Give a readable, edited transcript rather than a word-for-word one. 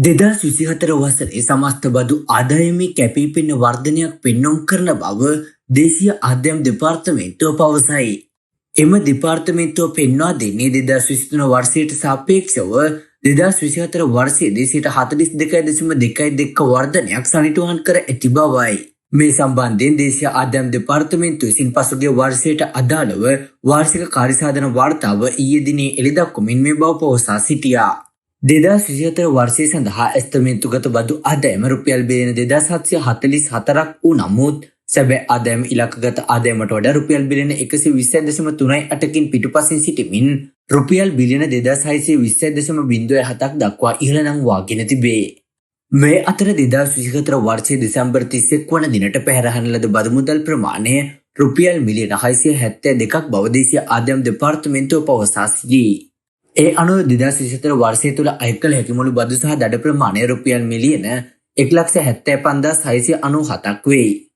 2024 වසරේ සමස්ත බදු ආදායමේ කැපීපෙනෙන වර්ධනයක් පෙන්නුම් කරන බව දේශීය ආදායම් දෙපාර්තමේන්තුව පවසයි. එම දෙපාර්තමේන්තුව පෙන්වා දෙන්නේ 2023 වර්ෂයට සාපේක්ෂව 2024 වර්ෂයේදී 42.22% වර්ධනයක් සනිටුහන් කර ඇති බවයි. මේ සම්බන්ධයෙන් දේශීය ආදායම් දෙපාර්තමේන්තුව විසින් පසුගිය වර්ෂයට අදාළව වාර්ෂික කාර්යසාධන වාර්තාව ඊයේ දිනේ එළිදක්වමින් මේ බව පවසා සිටියා. 2024 වර්ෂය සඳහා ඇස්තමේන්තුගත බදු ආදායම රුපියල් බිලියන 2744ක් වූ නමුත් සැබෑ ආදායම ඉලක්කගත ආදායමට වඩා රුපියල් බිලියන 120.38කින් පිටුපසින් සිටිමින් රුපියල් බිලියන 2620.07ක් දක්වා ඉහළ නංවාගෙන තිබේ. මේ අතර 2024 වර්ෂයේ දෙසැම්බර් 31 වන දිනට පැහැරහන ලද බදු මුදල් ප්‍රමාණය රුපියල් මිලියන 672ක් බව දේශීය ආදායම් දෙපාර්තමේන්තුව පවසා සිටී. ඒ අනුව 2024 වර්ෂය තුළ අය කළ හැකි මුළු බදු සහ දඩ ප්‍රමාණය රුපියල් මිලියන 1,75,697ක් වෙයි.